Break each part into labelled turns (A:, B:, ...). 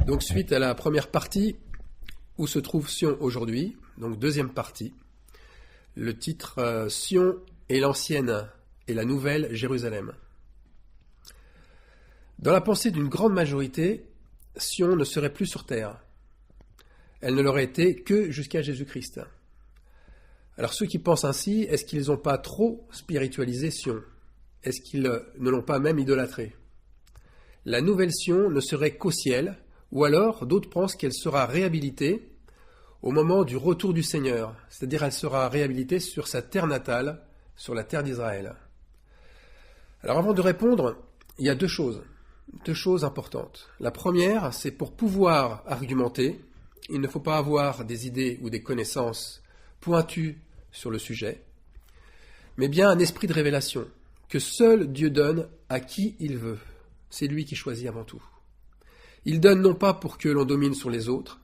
A: Donc suite à la première partie, où se trouve Sion aujourd'hui, donc deuxième partie, le titre Sion est l'ancienne et la nouvelle Jérusalem. Dans la pensée d'une grande majorité, Sion ne serait plus sur terre. Elle ne l'aurait été que jusqu'à Jésus-Christ. Alors ceux qui pensent ainsi, est-ce qu'ils n'ont pas trop spiritualisé Sion? Est-ce qu'ils ne l'ont pas même idolâtré? La nouvelle Sion ne serait qu'au ciel, ou alors d'autres pensent qu'elle sera réhabilitée au moment du retour du Seigneur, c'est-à-dire elle sera réhabilitée sur sa terre natale, sur la terre d'Israël. Alors avant de répondre, il y a deux choses importantes. La première, c'est pour pouvoir argumenter, il ne faut pas avoir des idées ou des connaissances pointues sur le sujet, mais bien un esprit de révélation que seul Dieu donne à qui il veut. C'est lui qui choisit avant tout. Il donne non pas pour que l'on domine sur les autres,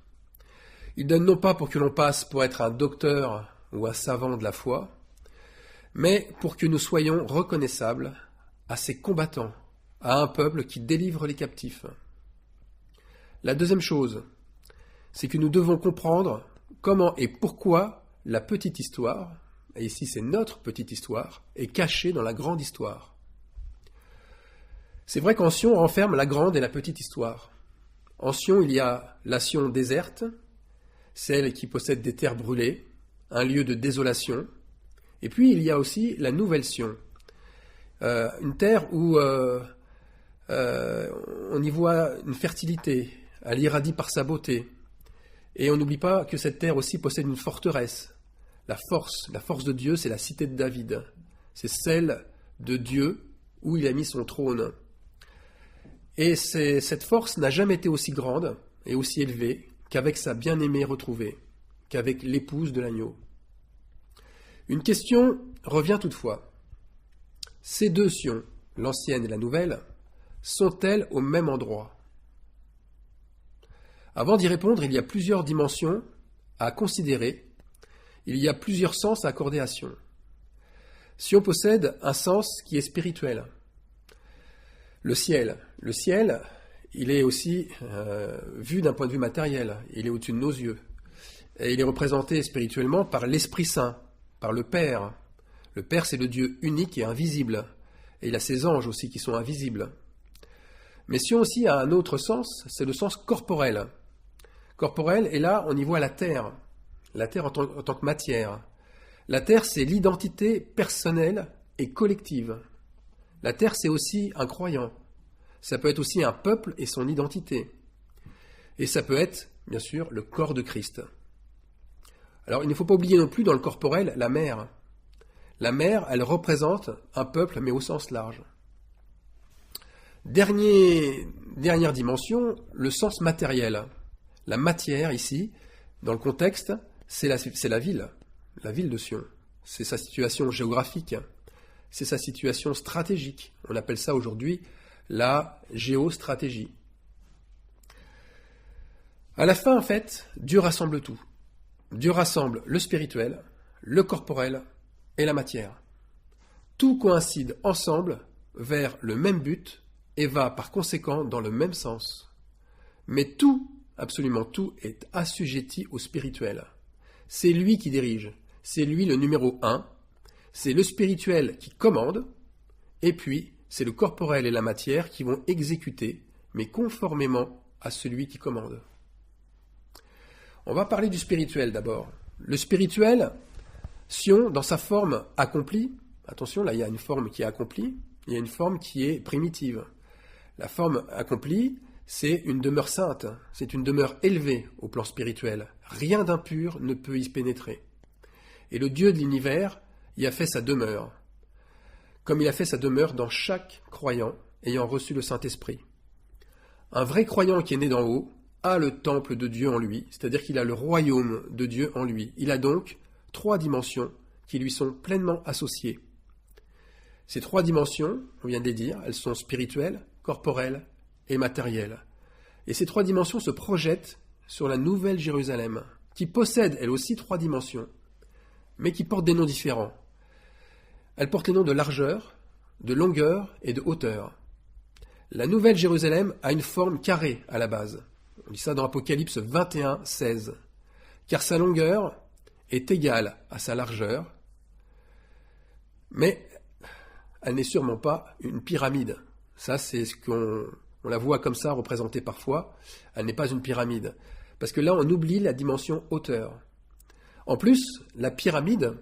A: il donne non pas pour que l'on passe pour être un docteur ou un savant de la foi, mais pour que nous soyons reconnaissables à ses combattants, à un peuple qui délivre les captifs. La deuxième chose, c'est que nous devons comprendre comment et pourquoi la petite histoire, et ici c'est notre petite histoire, est cachée dans la grande histoire. C'est vrai qu'en Sion, on renferme la grande et la petite histoire. En Sion, il y a la Sion déserte, celle qui possède des terres brûlées, un lieu de désolation. Et puis, il y a aussi la nouvelle Sion, une terre où on y voit une fertilité, elle irradie par sa beauté. Et on n'oublie pas que cette terre aussi possède une forteresse. La force de Dieu, c'est la cité de David. C'est celle de Dieu où il a mis son trône. Et cette force n'a jamais été aussi grande et aussi élevée qu'avec sa bien-aimée retrouvée, qu'avec l'épouse de l'agneau. Une question revient toutefois. Ces deux Sions, l'ancienne et la nouvelle, sont-elles au même endroit? Avant d'y répondre, il y a plusieurs dimensions à considérer, il y a plusieurs sens à accorder à Sion. Sion possède un sens qui est spirituel. Le ciel, il est aussi vu d'un point de vue matériel, il est au-dessus de nos yeux. Et il est représenté spirituellement par l'Esprit Saint, par le Père. Le Père, c'est le Dieu unique et invisible. Et il a ses anges aussi qui sont invisibles. Mais Sion aussi a un autre sens, c'est le sens corporel. Corporel, et là, on y voit la terre en tant que matière. La terre, c'est l'identité personnelle et collective. La terre, c'est aussi un croyant. Ça peut être aussi un peuple et son identité. Et ça peut être, bien sûr, le corps de Christ. Alors, il ne faut pas oublier non plus dans le corporel la mer. La mer, elle représente un peuple, mais au sens large. Dernière dimension, le sens matériel. La matière, ici, dans le contexte, c'est la ville de Sion. C'est sa situation géographique. C'est sa situation stratégique. On appelle ça aujourd'hui la géostratégie. À la fin, en fait, Dieu rassemble tout. Dieu rassemble le spirituel, le corporel et la matière. Tout coïncide ensemble vers le même but et va par conséquent dans le même sens. Mais tout, absolument tout, est assujetti au spirituel. C'est lui qui dirige. C'est lui le numéro 1. C'est le spirituel qui commande, et puis c'est le corporel et la matière qui vont exécuter, mais conformément à celui qui commande. On va parler du spirituel d'abord. Le spirituel, Sion, dans sa forme accomplie, attention, là il y a une forme qui est accomplie, il y a une forme qui est primitive. La forme accomplie, c'est une demeure sainte, c'est une demeure élevée au plan spirituel. Rien d'impur ne peut y pénétrer. Et le Dieu de l'univers y a fait sa demeure, comme il a fait sa demeure dans chaque croyant ayant reçu le Saint-Esprit. Un vrai croyant qui est né d'en haut a le temple de Dieu en lui, c'est-à-dire qu'il a le royaume de Dieu en lui. Il a donc 3 dimensions qui lui sont pleinement associées. Ces 3 dimensions, on vient de les dire, elles sont spirituelles, corporelles et matérielles. Et ces 3 dimensions se projettent sur la nouvelle Jérusalem, qui possède elle aussi 3 dimensions, mais qui porte des noms différents. Elle porte les noms de largeur, de longueur et de hauteur. La nouvelle Jérusalem a une forme carrée à la base. On lit ça dans Apocalypse 21, 16. Car sa longueur est égale à sa largeur, mais elle n'est sûrement pas une pyramide. Ça, c'est ce on la voit comme ça, représentée parfois. Elle n'est pas une pyramide. Parce que là, on oublie la dimension hauteur. En plus, la pyramide,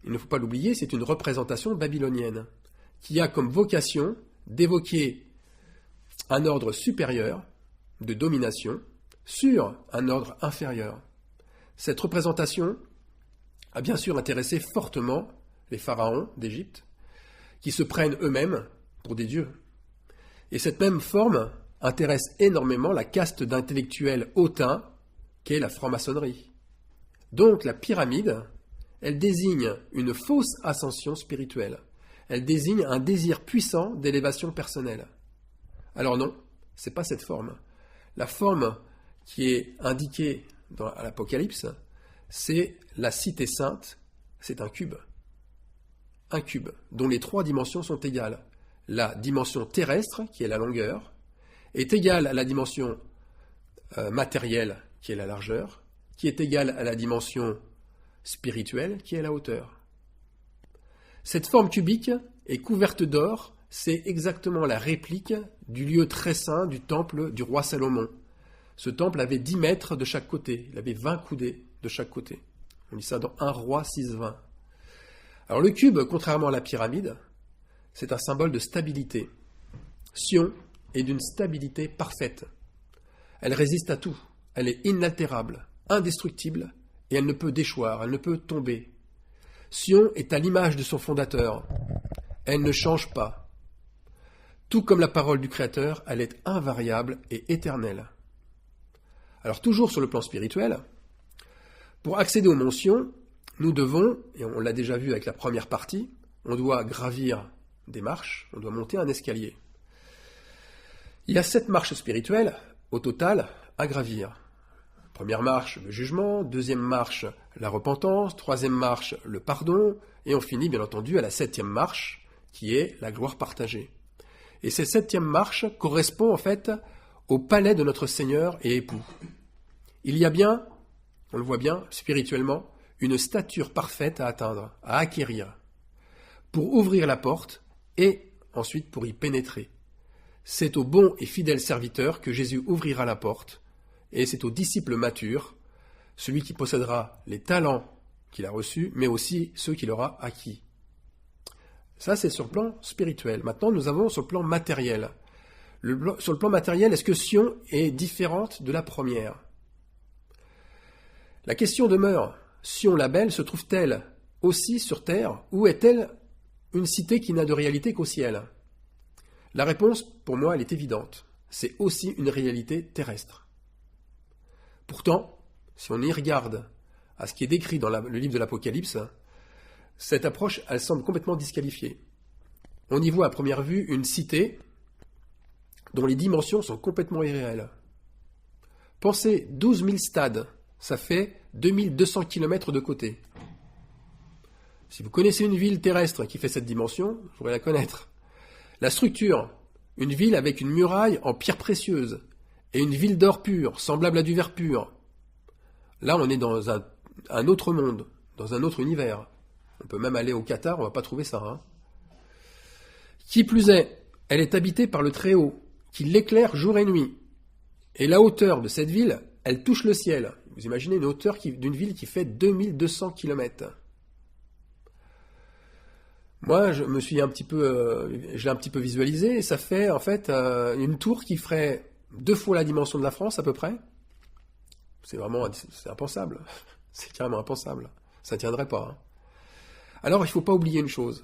A: il ne faut pas l'oublier, c'est une représentation babylonienne, qui a comme vocation d'évoquer un ordre supérieur de domination sur un ordre inférieur. Cette représentation a bien sûr intéressé fortement les pharaons d'Égypte, qui se prennent eux-mêmes pour des dieux. Et cette même forme intéresse énormément la caste d'intellectuels hautains qu'est la franc-maçonnerie. Donc la pyramide, elle désigne une fausse ascension spirituelle. Elle désigne un désir puissant d'élévation personnelle. Alors non, ce n'est pas cette forme. La forme qui est indiquée à l'Apocalypse, c'est la cité sainte, c'est un cube. Un cube dont les 3 dimensions sont égales. La dimension terrestre, qui est la longueur, est égale à la dimension matérielle, qui est la largeur, qui est égale à la dimension spirituelle, qui est la hauteur. Cette forme cubique est couverte d'or, c'est exactement la réplique du lieu très saint du temple du roi Salomon. Ce temple avait 10 mètres de chaque côté, il avait 20 coudées de chaque côté. On lit ça dans 1 Roi 6,20. Alors le cube, contrairement à la pyramide, c'est un symbole de stabilité. Sion est d'une stabilité parfaite. Elle résiste à tout. Elle est inaltérable, indestructible, et elle ne peut déchoir, elle ne peut tomber. Sion est à l'image de son fondateur. Elle ne change pas. Tout comme la parole du Créateur, elle est invariable et éternelle. Alors toujours sur le plan spirituel, pour accéder au mont Sion, nous devons, et on l'a déjà vu avec la première partie, on doit gravir des marches, on doit monter un escalier. Il y a 7 marches spirituelles, au total, à gravir. Première marche, le jugement. Deuxième marche, la repentance. Troisième marche, le pardon. Et on finit, bien entendu, à la 7e marche, qui est la gloire partagée. Et cette 7e marche correspond, en fait, au palais de notre Seigneur et époux. Il y a bien, on le voit bien, spirituellement, une stature parfaite à atteindre, à acquérir, pour ouvrir la porte et ensuite pour y pénétrer. C'est au bon et fidèle serviteur que Jésus ouvrira la porte, et c'est au disciple mature, celui qui possédera les talents qu'il a reçus, mais aussi ceux qu'il aura acquis. Ça, c'est sur le plan spirituel. Maintenant, nous avons sur le plan matériel. Sur le plan matériel, est-ce que Sion est différente de la première ? La question demeure, Sion la belle se trouve-t-elle aussi sur terre, ou est-elle une cité qui n'a de réalité qu'au ciel ? La réponse, pour moi, elle est évidente. C'est aussi une réalité terrestre. Pourtant, si on y regarde à ce qui est décrit dans le livre de l'Apocalypse, cette approche, elle semble complètement disqualifiée. On y voit à première vue une cité dont les dimensions sont complètement irréelles. Pensez, 12 000 stades, ça fait 2200 km de côté. Si vous connaissez une ville terrestre qui fait cette dimension, vous pourrez la connaître. La structure, une ville avec une muraille en pierre précieuse et une ville d'or pur, semblable à du verre pur. Là, on est dans un autre monde, dans un autre univers. On peut même aller au Qatar, on ne va pas trouver ça. Hein. Qui plus est, elle est habitée par le Très-Haut, qui l'éclaire jour et nuit. Et la hauteur de cette ville, elle touche le ciel. Vous imaginez une hauteur d'une ville qui fait 2200 km. Moi, je l'ai un petit peu visualisé, et ça fait en fait une tour qui ferait 2 fois la dimension de la France à peu près. C'est impensable. C'est carrément impensable. Ça ne tiendrait pas. Hein. Alors, il ne faut pas oublier une chose.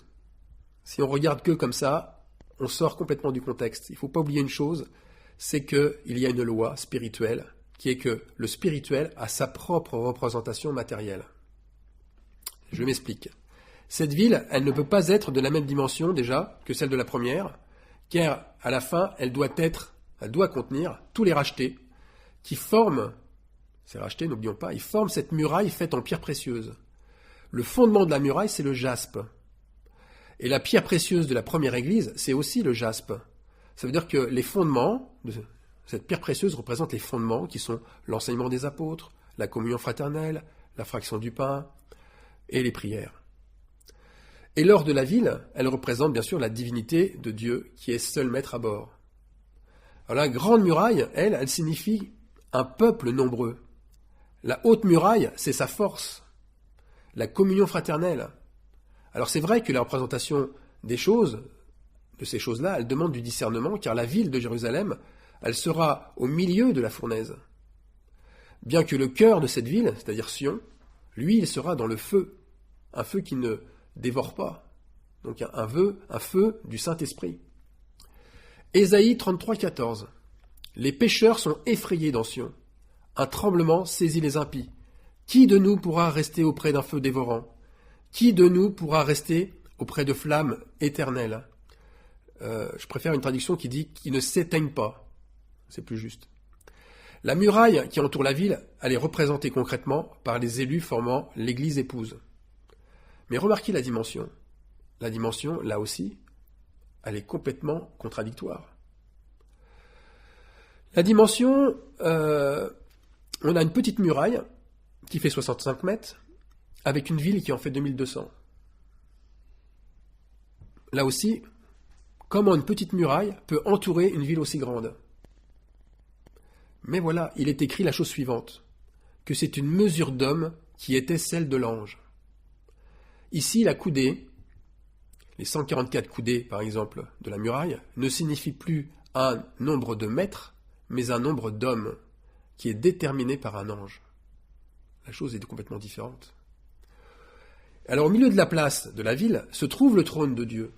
A: Si on regarde que comme ça, on sort complètement du contexte. Il ne faut pas oublier une chose, c'est qu'il y a une loi spirituelle, qui est que le spirituel a sa propre représentation matérielle. Je m'explique. Cette ville, elle ne peut pas être de la même dimension déjà que celle de la première, car à la fin, elle doit contenir tous les rachetés qui forment, ces rachetés, n'oublions pas, ils forment cette muraille faite en pierre précieuse. Le fondement de la muraille, c'est le jaspe. Et la pierre précieuse de la première église, c'est aussi le jaspe. Ça veut dire que les fondements Cette pierre précieuse représente les fondements qui sont l'enseignement des apôtres, la communion fraternelle, la fraction du pain et les prières. Et l'or de la ville, elle représente bien sûr la divinité de Dieu qui est seul maître à bord. Alors la grande muraille, elle signifie un peuple nombreux. La haute muraille, c'est sa force, la communion fraternelle. Alors c'est vrai que la représentation des choses, de ces choses-là, elle demande du discernement, car la ville de Jérusalem, elle sera au milieu de la fournaise. Bien que le cœur de cette ville, c'est-à-dire Sion, lui, il sera dans le feu, un feu qui ne dévore pas, donc un feu du Saint-Esprit. Ésaïe 33, 14. Les pécheurs sont effrayés dans Sion. Un tremblement saisit les impies. Qui de nous pourra rester auprès d'un feu dévorant? Qui de nous pourra rester auprès de flammes éternelles? Je préfère une traduction qui dit « qui ne s'éteignent pas ». C'est plus juste. La muraille qui entoure la ville, elle est représentée concrètement par les élus formant l'église épouse. Mais remarquez la dimension. La dimension, là aussi, elle est complètement contradictoire. La dimension, on a une petite muraille qui fait 65 mètres, avec une ville qui en fait 2200. Là aussi, comment une petite muraille peut entourer une ville aussi grande? Mais voilà, il est écrit la chose suivante, que c'est une mesure d'homme qui était celle de l'ange. Ici, la coudée, les 144 coudées par exemple de la muraille, ne signifie plus un nombre de mètres, mais un nombre d'hommes qui est déterminé par un ange. La chose est complètement différente. Alors au milieu de la place de la ville se trouve le trône de Dieu.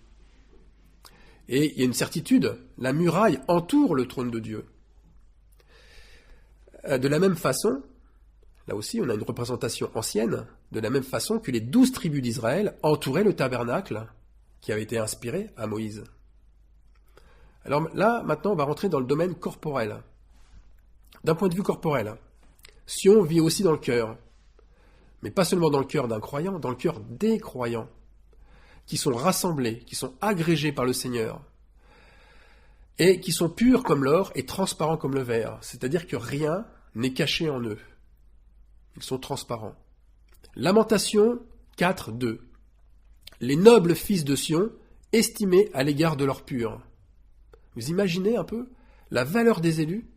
A: Et il y a une certitude, la muraille entoure le trône de Dieu. De la même façon, là aussi on a une représentation ancienne, de la même façon que les 12 tribus d'Israël entouraient le tabernacle qui avait été inspiré à Moïse. Alors là, maintenant, on va rentrer dans le domaine corporel. D'un point de vue corporel, Sion vit aussi dans le cœur, mais pas seulement dans le cœur d'un croyant, dans le cœur des croyants, qui sont rassemblés, qui sont agrégés par le Seigneur, et qui sont purs comme l'or et transparents comme le verre, c'est-à-dire que rien n'est caché en eux. Ils sont transparents. Lamentation 4, 2. Les nobles fils de Sion, estimés à l'égard de l'or pur. Vous imaginez un peu la valeur des élus?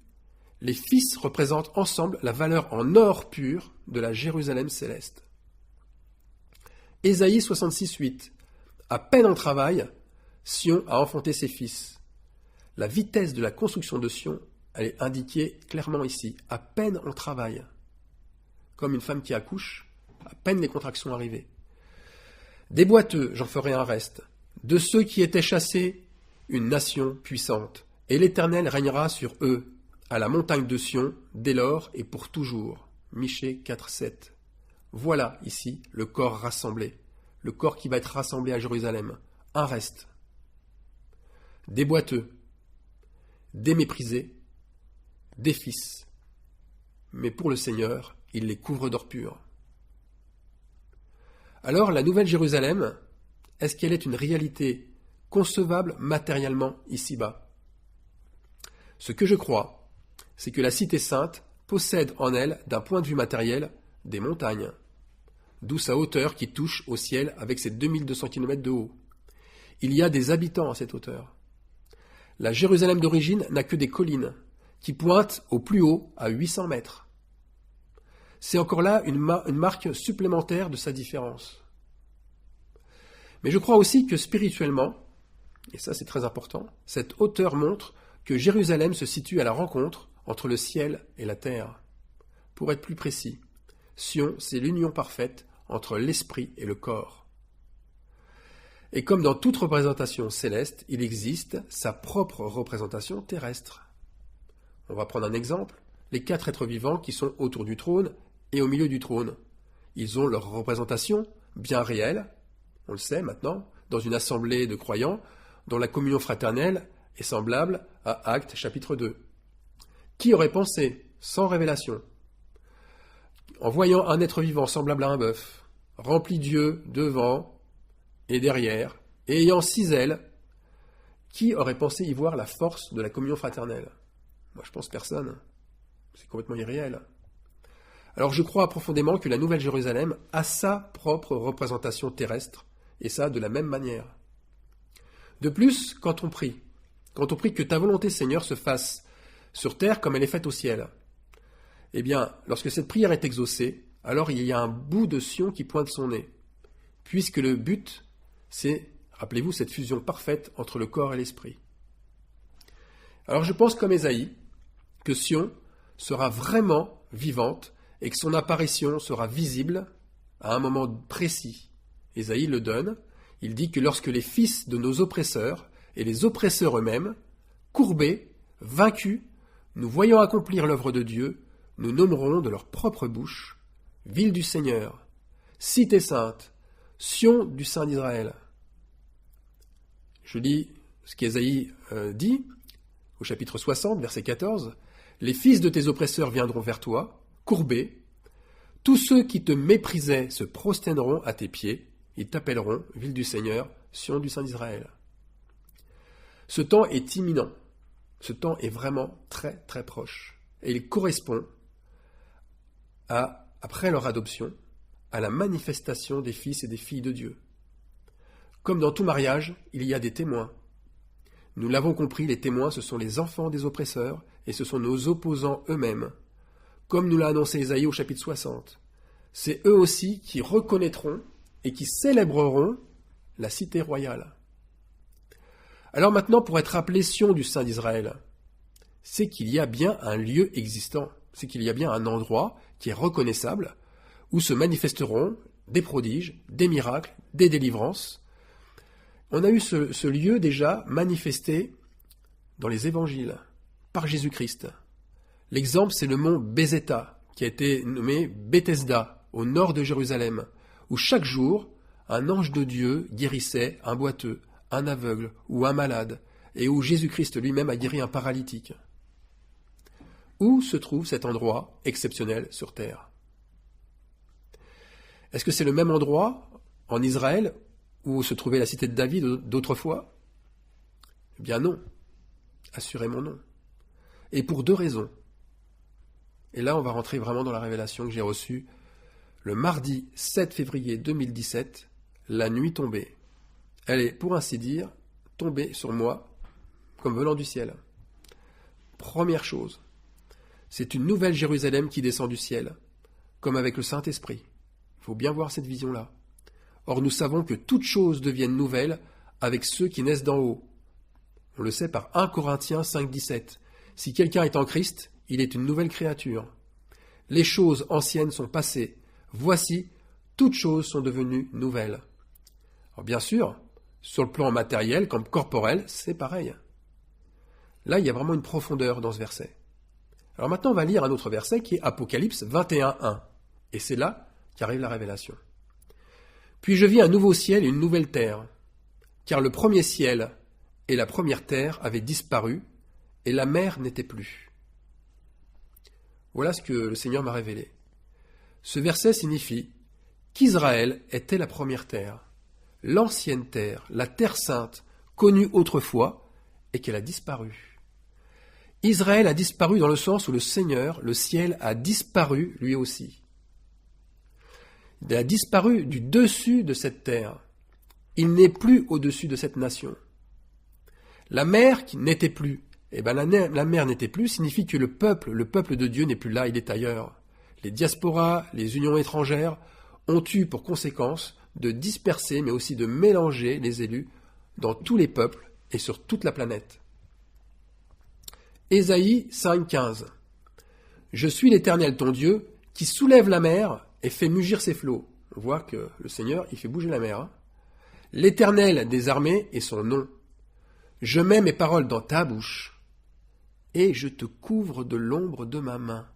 A: Les fils représentent ensemble la valeur en or pur de la Jérusalem céleste. Ésaïe 66, 8. À peine en travail, Sion a enfanté ses fils. La vitesse de la construction de Sion, elle est indiquée clairement ici. À peine en travail. Comme une femme qui accouche, à peine les contractions arrivées. Des boiteux, j'en ferai un reste. De ceux qui étaient chassés, une nation puissante. Et l'Éternel régnera sur eux, à la montagne de Sion, dès lors et pour toujours. Michée 4, 7. Voilà, ici, le corps rassemblé. Le corps qui va être rassemblé à Jérusalem. Un reste. Des boiteux, des méprisés, des fils. Mais pour le Seigneur, il les couvre d'or pur. Alors, la Nouvelle Jérusalem, est-ce qu'elle est une réalité concevable matériellement ici-bas? Ce que je crois, c'est que la Cité Sainte possède en elle, d'un point de vue matériel, des montagnes, d'où sa hauteur qui touche au ciel avec ses 2200 km de haut. Il y a des habitants à cette hauteur. La Jérusalem d'origine n'a que des collines, qui pointent au plus haut à 800 mètres. C'est encore là une marque supplémentaire de sa différence. Mais je crois aussi que spirituellement, et ça c'est très important, cette hauteur montre que Jérusalem se situe à la rencontre entre le ciel et la terre. Pour être plus précis, Sion, c'est l'union parfaite entre l'esprit et le corps. Et comme dans toute représentation céleste, il existe sa propre représentation terrestre. On va prendre un exemple, les 4 êtres vivants qui sont autour du trône et au milieu du trône. Ils ont leur représentation bien réelle, on le sait maintenant, dans une assemblée de croyants dont la communion fraternelle est semblable à Actes chapitre 2. Qui aurait pensé, sans révélation, en voyant un être vivant semblable à un bœuf, rempli d'yeux devant et derrière, et ayant 6 ailes, qui aurait pensé y voir la force de la communion fraternelle? Moi je pense personne. C'est complètement irréel. Alors je crois profondément que la Nouvelle Jérusalem a sa propre représentation terrestre, et ça de la même manière. De plus, quand on prie que ta volonté Seigneur se fasse sur terre comme elle est faite au ciel, eh bien, lorsque cette prière est exaucée, alors il y a un bout de Sion qui pointe son nez, puisque le but, c'est, rappelez-vous, cette fusion parfaite entre le corps et l'esprit. Alors je pense comme Ésaïe, que Sion sera vraiment vivante et que son apparition sera visible à un moment précis. Ésaïe le donne, il dit que lorsque les fils de nos oppresseurs et les oppresseurs eux-mêmes, courbés, vaincus, nous voyons accomplir l'œuvre de Dieu, nous nommerons de leur propre bouche ville du Seigneur, cité sainte, Sion du Saint d'Israël. Je lis ce qu'Ésaïe dit au chapitre 60, verset 14. Les fils de tes oppresseurs viendront vers toi, courbés. Tous ceux qui te méprisaient se prosterneront à tes pieds. Ils t'appelleront ville du Seigneur, Sion du Saint d'Israël. Ce temps est imminent. Ce temps est vraiment très très proche. Et il correspond après leur adoption, à la manifestation des fils et des filles de Dieu. Comme dans tout mariage, il y a des témoins. Nous l'avons compris, les témoins, ce sont les enfants des oppresseurs, et ce sont nos opposants eux-mêmes. Comme nous l'a annoncé Ésaïe au chapitre 60. C'est eux aussi qui reconnaîtront et qui célébreront la cité royale. Alors maintenant, pour être appelé Sion du Saint d'Israël, c'est qu'il y a bien un lieu existant, c'est qu'il y a bien un endroit qui est reconnaissable, où se manifesteront des prodiges, des miracles, des délivrances. On a eu ce lieu déjà manifesté dans les évangiles, par Jésus-Christ. L'exemple, c'est le mont Bézéta, qui a été nommé Bethesda, au nord de Jérusalem, où chaque jour, un ange de Dieu guérissait un boiteux, un aveugle ou un malade, et où Jésus-Christ lui-même a guéri un paralytique. Où se trouve cet endroit exceptionnel sur terre? Est-ce que c'est le même endroit en Israël où se trouvait la cité de David d'autrefois? Eh bien non, assurément non. Et pour deux raisons. Et là, on va rentrer vraiment dans la révélation que j'ai reçue le mardi 7 février 2017, la nuit tombée. Elle est, pour ainsi dire, tombée sur moi comme venant du ciel. Première chose, c'est une nouvelle Jérusalem qui descend du ciel, comme avec le Saint-Esprit. Il faut bien voir cette vision-là. Or, nous savons que toutes choses deviennent nouvelles avec ceux qui naissent d'en haut. On le sait par 1 Corinthiens 5, 17. Si quelqu'un est en Christ, il est une nouvelle créature. Les choses anciennes sont passées. Voici, toutes choses sont devenues nouvelles. Alors bien sûr, sur le plan matériel comme corporel, c'est pareil. Là, il y a vraiment une profondeur dans ce verset. Alors maintenant, on va lire un autre verset qui est Apocalypse 21, 1. Et c'est là qu'arrive la révélation. Puis je vis un nouveau ciel et une nouvelle terre, car le premier ciel et la première terre avaient disparu, et la mer n'était plus. Voilà ce que le Seigneur m'a révélé. Ce verset signifie qu'Israël était la première terre, l'ancienne terre, la terre sainte, connue autrefois, et qu'elle a disparu. Israël a disparu dans le sens où le Seigneur, le ciel, a disparu lui aussi. Il a disparu du dessus de cette terre. Il n'est plus au-dessus de cette nation. La mer qui n'était plus, la mer n'était plus signifie que le peuple de Dieu n'est plus là, il est ailleurs. Les diasporas, les unions étrangères ont eu pour conséquence de disperser, mais aussi de mélanger les élus dans tous les peuples et sur toute la planète. Ésaïe 5,15. Je suis l'Éternel ton Dieu, qui soulève la mer et fait mugir ses flots. On voit que le Seigneur, il fait bouger la mer. Hein. L'Éternel des armées est son nom. Je mets mes paroles dans ta bouche, et je te couvre de l'ombre de ma main.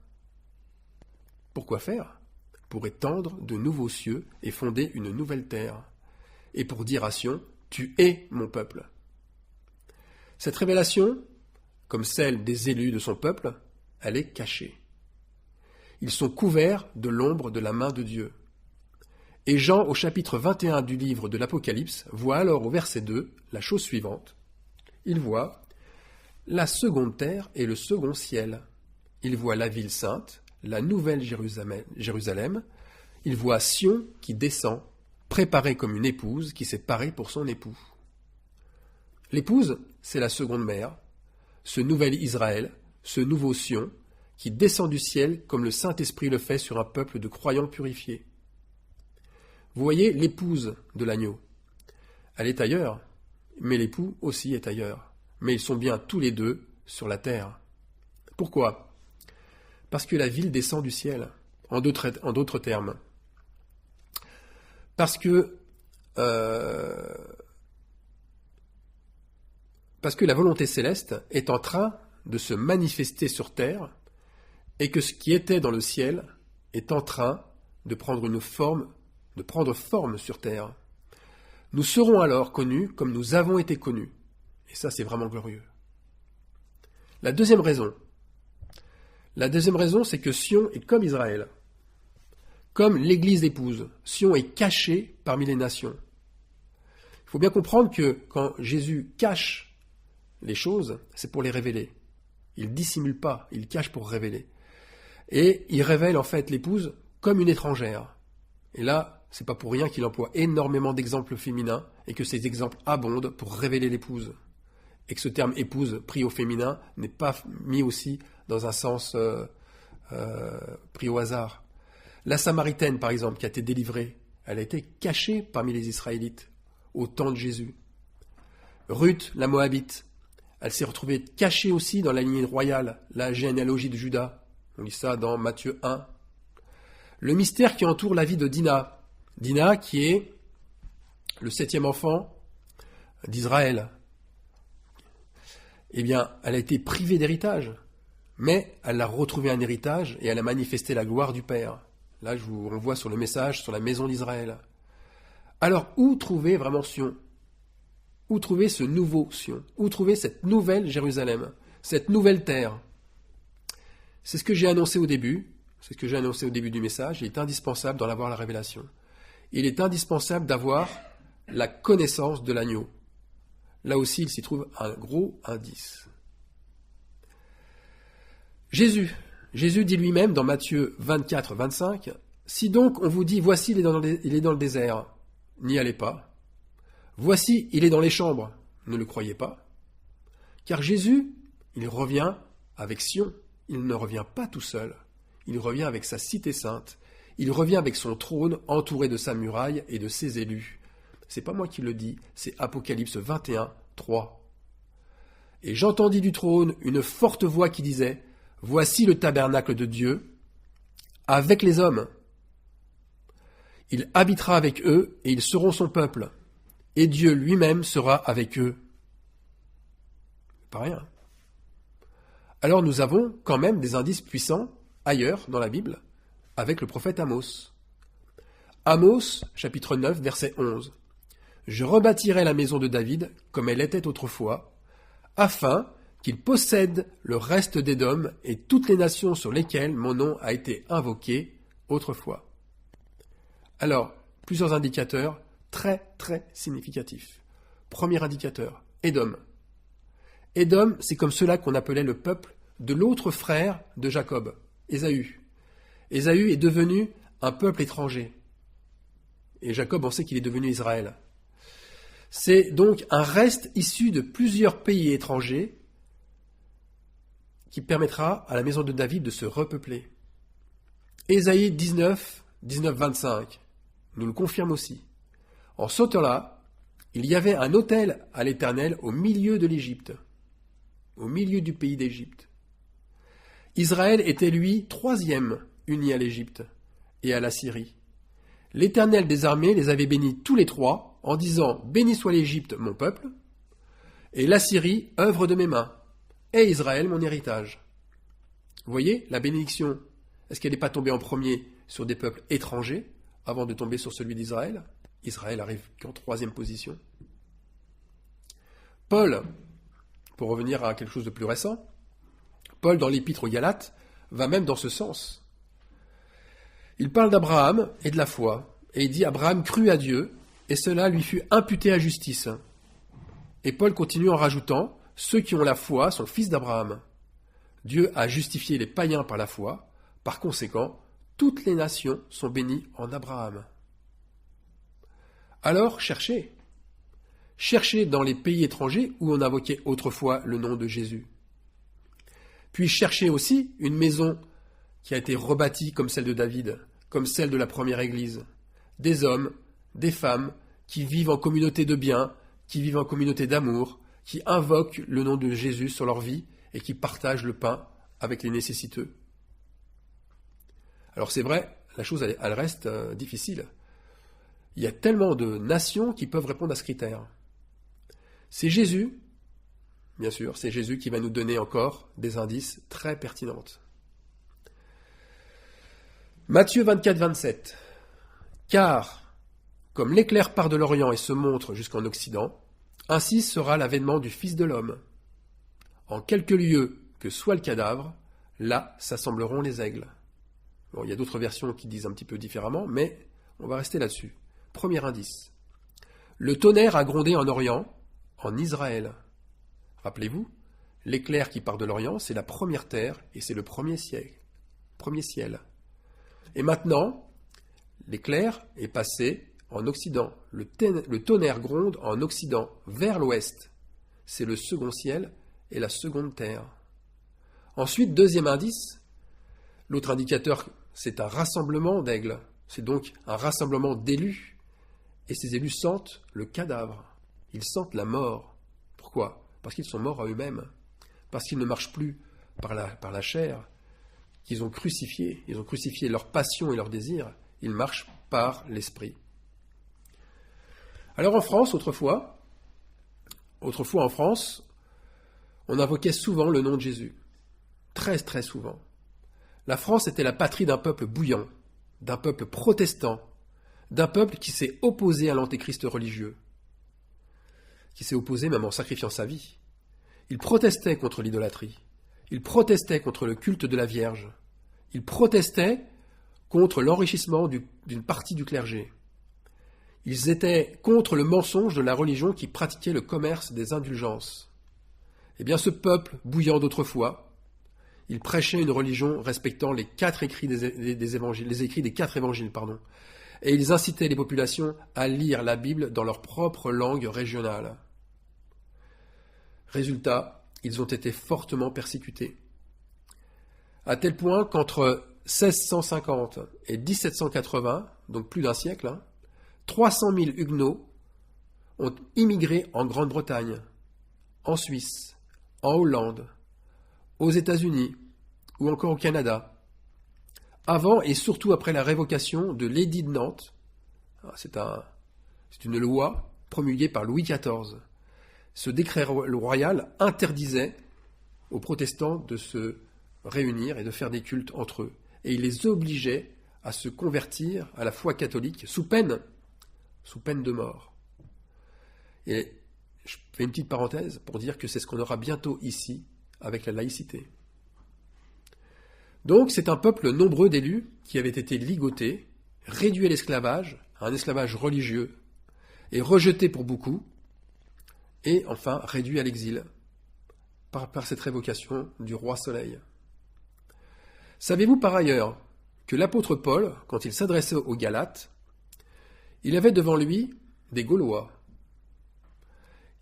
A: Pourquoi faire? Pour étendre de nouveaux cieux et fonder une nouvelle terre. Et pour dire à Sion, tu es mon peuple. Cette révélation, comme celle des élus de son peuple, elle est cachée. Ils sont couverts de l'ombre de la main de Dieu. Et Jean, au chapitre 21 du livre de l'Apocalypse, voit alors au verset 2 la chose suivante. Il voit la seconde terre et le second ciel. Il voit la ville sainte, la nouvelle Jérusalem. Il voit Sion qui descend, préparée comme une épouse qui s'est parée pour son époux. L'épouse, c'est la seconde mère, ce nouvel Israël, ce nouveau Sion, qui descend du ciel comme le Saint-Esprit le fait sur un peuple de croyants purifiés. Vous voyez l'épouse de l'agneau. Elle est ailleurs, mais l'époux aussi est ailleurs. Mais ils sont bien tous les deux sur la terre. Pourquoi ? Parce que la ville descend du ciel, en d'autres termes. Parce que la volonté céleste est en train de se manifester sur terre et que ce qui était dans le ciel est en train de prendre forme sur terre. Nous serons alors connus comme nous avons été connus. Et ça, c'est vraiment glorieux. La deuxième raison, c'est que Sion est comme Israël, comme l'Église épouse. Sion est cachée parmi les nations. Il faut bien comprendre que quand Jésus cache les choses, c'est pour les révéler. Il ne dissimule pas, il cache pour révéler. Et il révèle en fait l'épouse comme une étrangère. Et là, c'est pas pour rien qu'il emploie énormément d'exemples féminins et que ces exemples abondent pour révéler l'épouse. Et que ce terme épouse pris au féminin n'est pas mis aussi dans un sens pris au hasard. La Samaritaine, par exemple, qui a été délivrée, elle a été cachée parmi les Israélites au temps de Jésus. Ruth, la Moabite, elle s'est retrouvée cachée aussi dans la lignée royale, la généalogie de Juda. On lit ça dans Matthieu 1. Le mystère qui entoure la vie de Dina. Dina qui est le 7e enfant d'Israël. Eh bien, elle a été privée d'héritage, mais elle a retrouvé un héritage et elle a manifesté la gloire du Père. Là, je vous renvoie sur le message sur la maison d'Israël. Alors, où trouver vraiment Sion ? Où trouver ce nouveau Sion ? Où trouver cette nouvelle Jérusalem ? Cette nouvelle terre ? C'est ce que j'ai annoncé au début. C'est ce que j'ai annoncé au début du message. Il est indispensable d'en avoir la révélation. Il est indispensable d'avoir la connaissance de l'agneau. Là aussi, il s'y trouve un gros indice. Jésus dit lui-même dans Matthieu 24, 25, « Si donc on vous dit, voici il est dans le désert, n'y allez pas. Voici il est dans les chambres, ne le croyez pas. » Car Jésus, il revient avec Sion, il ne revient pas tout seul. Il revient avec sa cité sainte, il revient avec son trône entouré de sa muraille et de ses élus. C'est pas moi qui le dis, c'est Apocalypse 21, 3. Et j'entendis du trône une forte voix qui disait, « Voici le tabernacle de Dieu, avec les hommes. Il habitera avec eux, et ils seront son peuple, et Dieu lui-même sera avec eux. » Pas rien. Alors nous avons quand même des indices puissants ailleurs dans la Bible, avec le prophète Amos. Amos, chapitre 9, verset 11. « Je rebâtirai la maison de David comme elle était autrefois, afin qu'il possède le reste d'Édom et toutes les nations sur lesquelles mon nom a été invoqué autrefois. » Alors, plusieurs indicateurs très très significatifs. Premier indicateur, Édom. Édom, c'est comme cela qu'on appelait le peuple de l'autre frère de Jacob, Ésaü. Ésaü est devenu un peuple étranger. Et Jacob, on sait qu'il est devenu Israël. C'est donc un reste issu de plusieurs pays étrangers qui permettra à la maison de David de se repeupler. Ésaïe 19, 25 nous le confirme aussi. En ce temps-là, il y avait un autel à l'Éternel au milieu de l'Égypte, au milieu du pays d'Égypte. Israël était lui troisième uni à l'Égypte et à la Syrie. L'Éternel des armées les avait bénis tous les trois en disant « Béni soit l'Égypte, mon peuple, et la Syrie, œuvre de mes mains, et Israël, mon héritage. » Vous voyez, la bénédiction, est-ce qu'elle n'est pas tombée en premier sur des peuples étrangers avant de tomber sur celui d'Israël ? Israël arrive qu'en troisième position. Paul, pour revenir à quelque chose de plus récent, Paul, dans l'Épître aux Galates, va même dans ce sens. Il parle d'Abraham et de la foi, et il dit « Abraham crut à Dieu, et cela lui fut imputé à justice. » Et Paul continue en rajoutant ceux qui ont la foi sont fils d'Abraham. Dieu a justifié les païens par la foi. Par conséquent, toutes les nations sont bénies en Abraham. Alors cherchez. Cherchez dans les pays étrangers où on invoquait autrefois le nom de Jésus. Puis cherchez aussi une maison qui a été rebâtie comme celle de David, comme celle de la première Église. Des hommes, des femmes qui vivent en communauté de biens, qui vivent en communauté d'amour, qui invoquent le nom de Jésus sur leur vie et qui partagent le pain avec les nécessiteux. Alors c'est vrai, la chose elle reste difficile. Il y a tellement de nations qui peuvent répondre à ce critère. C'est Jésus, bien sûr, c'est Jésus qui va nous donner encore des indices très pertinents. Matthieu 24, 27. Car, comme l'éclair part de l'Orient et se montre jusqu'en Occident, ainsi sera l'avènement du Fils de l'homme. En quelque lieu que soit le cadavre, là s'assembleront les aigles. Bon, il y a d'autres versions qui disent un petit peu différemment, mais on va rester là-dessus. Premier indice. Le tonnerre a grondé en Orient, en Israël. Rappelez-vous, l'éclair qui part de l'Orient, c'est la première terre et c'est le premier ciel. Et maintenant, l'éclair est passé en Occident. Le tonnerre gronde en Occident, vers l'ouest. C'est le second ciel et la seconde terre. Ensuite, deuxième indice, l'autre indicateur, c'est un rassemblement d'aigles. C'est donc un rassemblement d'élus. Et ces élus sentent le cadavre. Ils sentent la mort. Pourquoi ? Parce qu'ils sont morts à eux-mêmes. Parce qu'ils ne marchent plus par la chair. Qu'ils ont crucifié. Ils ont crucifié leur passion et leur désir. Ils marchent par l'esprit. Alors en France, autrefois en France, on invoquait souvent le nom de Jésus. Très, très souvent. La France était la patrie d'un peuple bouillant, d'un peuple protestant, d'un peuple qui s'est opposé à l'antéchrist religieux, qui s'est opposé même en sacrifiant sa vie. Il protestait contre l'idolâtrie, il protestait contre le culte de la Vierge, il protestait contre l'enrichissement d'une partie du clergé. Ils étaient contre le mensonge de la religion qui pratiquait le commerce des indulgences. Eh bien, ce peuple bouillant d'autrefois, il prêchait une religion respectant les quatre écrits des évangiles, les écrits des 4 évangiles, et ils incitaient les populations à lire la Bible dans leur propre langue régionale. Résultat, ils ont été fortement persécutés. À tel point qu'entre 1650 et 1780, donc plus d'un siècle, 300 000 Huguenots ont immigré en Grande-Bretagne, en Suisse, en Hollande, aux États-Unis ou encore au Canada, avant et surtout après la révocation de l'édit de Nantes. C'est une loi promulguée par Louis XIV. Ce décret royal interdisait aux protestants de se réunir et de faire des cultes entre eux. Et il les obligeait à se convertir à la foi catholique sous peine de mort. Et je fais une petite parenthèse pour dire que c'est ce qu'on aura bientôt ici avec la laïcité. Donc c'est un peuple nombreux d'élus qui avaient été ligotés, réduits à l'esclavage, à un esclavage religieux, et rejetés pour beaucoup, et enfin réduits à l'exil par cette révocation du roi Soleil. Savez-vous par ailleurs que l'apôtre Paul, quand il s'adressait aux Galates, il avait devant lui des Gaulois.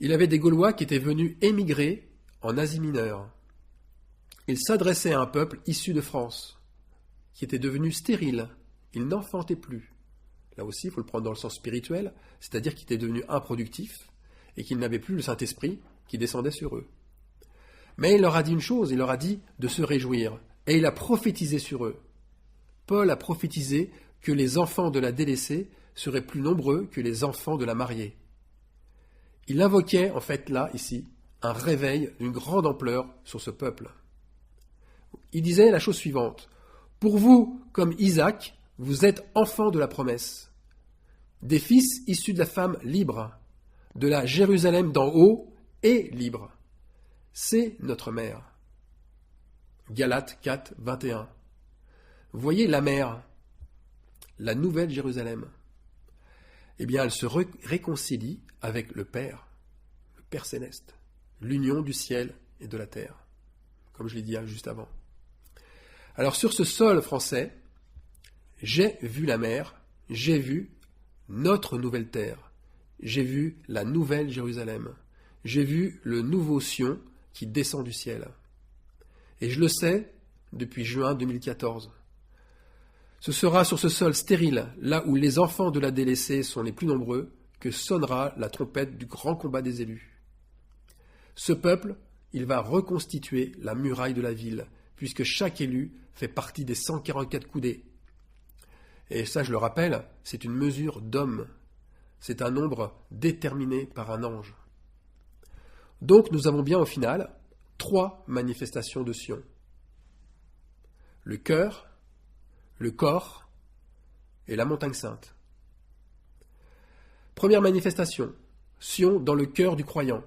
A: Il avait des Gaulois qui étaient venus émigrer en Asie mineure. Il s'adressait à un peuple issu de France, qui était devenu stérile. Il n'enfantait plus. Là aussi, il faut le prendre dans le sens spirituel, c'est-à-dire qu'il était devenu improductif et qu'il n'avait plus le Saint-Esprit qui descendait sur eux. Mais il leur a dit une chose, il leur a dit de se réjouir, et il a prophétisé sur eux. Paul a prophétisé que les enfants de la délaissée seraient plus nombreux que les enfants de la mariée. Il invoquait, en fait, là, ici, un réveil d'une grande ampleur sur ce peuple. Il disait la chose suivante. Pour vous, comme Isaac, vous êtes enfants de la promesse, des fils issus de la femme libre, de la Jérusalem d'en haut et libre. C'est notre mère. Galates 4, 21. Vous voyez la mère, la nouvelle Jérusalem. Eh bien, elle se réconcilie avec le Père céleste. l'union du ciel et de la terre, comme je l'ai dit juste avant. Alors sur ce sol français, j'ai vu la mer, j'ai vu notre nouvelle terre, j'ai vu la nouvelle Jérusalem, j'ai vu le nouveau Sion qui descend du ciel. Et je le sais depuis juin 2014. Ce sera sur ce sol stérile, là où les enfants de la délaissée sont les plus nombreux, que sonnera la trompette du grand combat des élus. Ce peuple, il va reconstituer la muraille de la ville, puisque chaque élu fait partie des 144 coudées. Et ça, je le rappelle, c'est une mesure d'homme. C'est un nombre déterminé par un ange. Donc nous avons bien au final 3 manifestations de Sion. Le cœur, le corps et la montagne sainte. Première manifestation, Sion dans le cœur du croyant.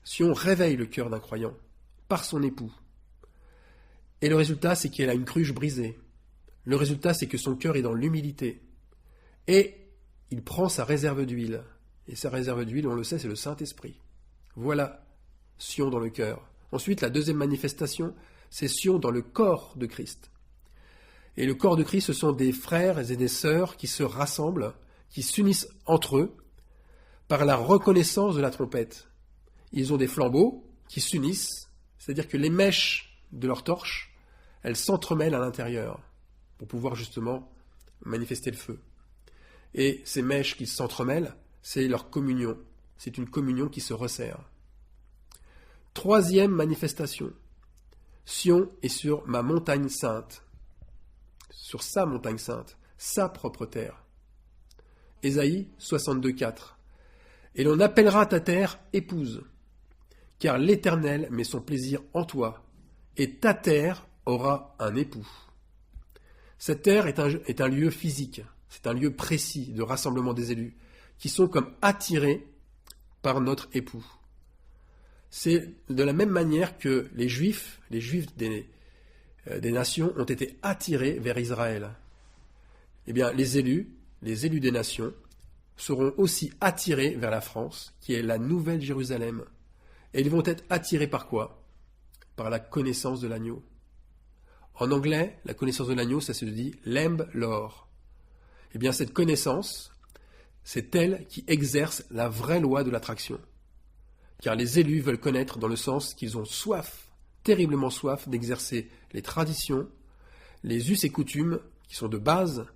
A: Sion réveille le cœur d'un croyant par son époux. Et le résultat, c'est qu'elle a une cruche brisée. Le résultat, c'est que son cœur est dans l'humilité. Et il prend sa réserve d'huile. Et sa réserve d'huile, on le sait, c'est le Saint-Esprit. Voilà Sion dans le cœur. Ensuite, la deuxième manifestation, c'est Sion dans le corps de Christ. Et le corps de Christ, ce sont des frères et des sœurs qui se rassemblent, qui s'unissent entre eux par la reconnaissance de la trompette. Ils ont des flambeaux qui s'unissent, c'est-à-dire que les mèches de leurs torches, elles s'entremêlent à l'intérieur pour pouvoir justement manifester le feu. Et ces mèches qui s'entremêlent, c'est leur communion. C'est une communion qui se resserre. Troisième manifestation. Sion est sur ma montagne sainte. Sur sa montagne sainte, sa propre terre. Ésaïe 62,4. Et l'on appellera ta terre épouse, car l'Éternel met son plaisir en toi, et ta terre aura un époux. Cette terre est un lieu physique, c'est un lieu précis de rassemblement des élus, qui sont comme attirés par notre époux. C'est de la même manière que les Juifs des nations ont été attirés vers Israël. Eh bien, les élus des nations, seront aussi attirés vers la France, qui est la nouvelle Jérusalem. Et ils vont être attirés par quoi? Par la connaissance de l'agneau. En anglais, la connaissance de l'agneau, ça se dit « lamb lore ». Eh bien, cette connaissance, c'est elle qui exerce la vraie loi de l'attraction. Car les élus veulent connaître dans le sens qu'ils ont soif, terriblement soif, d'exercer les traditions, les us et coutumes qui sont de base,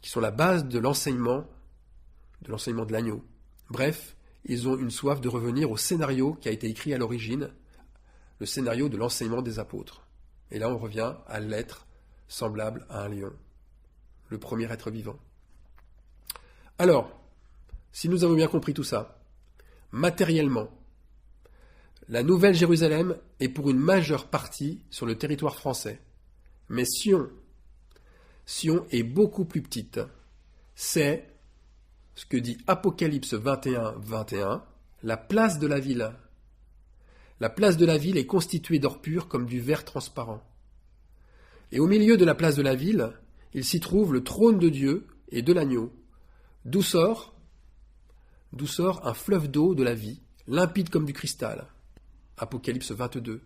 A: qui sont la base de l'enseignement de l'agneau. Bref, ils ont une soif de revenir au scénario qui a été écrit à l'origine, le scénario de l'enseignement des apôtres. Et là, on revient à l'être semblable à un lion, le premier être vivant. Alors, si nous avons bien compris tout ça, matériellement, la Nouvelle Jérusalem est pour une majeure partie sur le territoire français. Mais Sion est beaucoup plus petite. C'est ce que dit Apocalypse 21, la place de la ville. La place de la ville est constituée d'or pur comme du verre transparent. Et au milieu de la place de la ville, il s'y trouve le trône de Dieu et de l'agneau, d'où sort un fleuve d'eau de la vie, limpide comme du cristal. Apocalypse 22.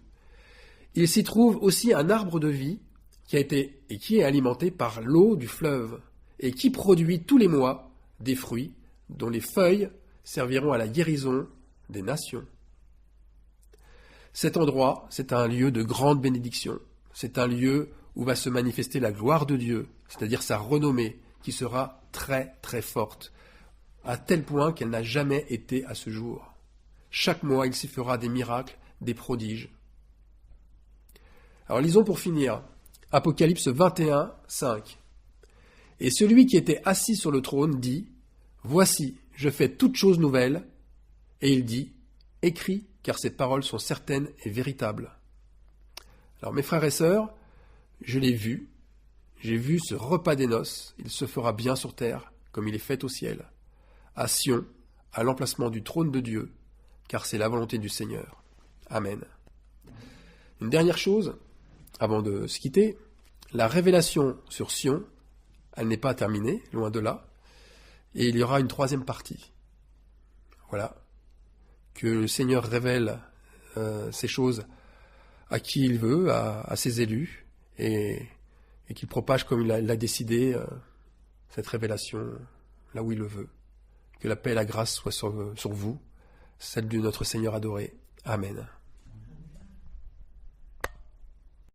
A: Il s'y trouve aussi un arbre de vie qui est alimenté par l'eau du fleuve et qui produit tous les mois des fruits dont les feuilles serviront à la guérison des nations. Cet endroit, c'est un lieu de grande bénédiction. C'est un lieu où va se manifester la gloire de Dieu, c'est-à-dire sa renommée, qui sera très très forte, à tel point qu'elle n'a jamais été à ce jour. Chaque mois, il s'y fera des miracles, des prodiges. Alors lisons pour finir Apocalypse 21, 5. Et celui qui était assis sur le trône dit « Voici, je fais toutes choses nouvelles. » Et il dit « Écris, car ces paroles sont certaines et véritables. » Alors mes frères et sœurs, je l'ai vu, j'ai vu ce repas des noces, il se fera bien sur terre, comme il est fait au ciel, à Sion, à l'emplacement du trône de Dieu, car c'est la volonté du Seigneur. Amen. Une dernière chose, avant de se quitter, la révélation sur Sion, elle n'est pas terminée, loin de là, et il y aura une troisième partie. Voilà. que le Seigneur révèle ces choses à qui il veut, à ses élus, et qu'il propage comme il l'a décidé cette révélation là où il le veut. Que la paix et la grâce soient sur vous, celle de notre Seigneur adoré. Amen.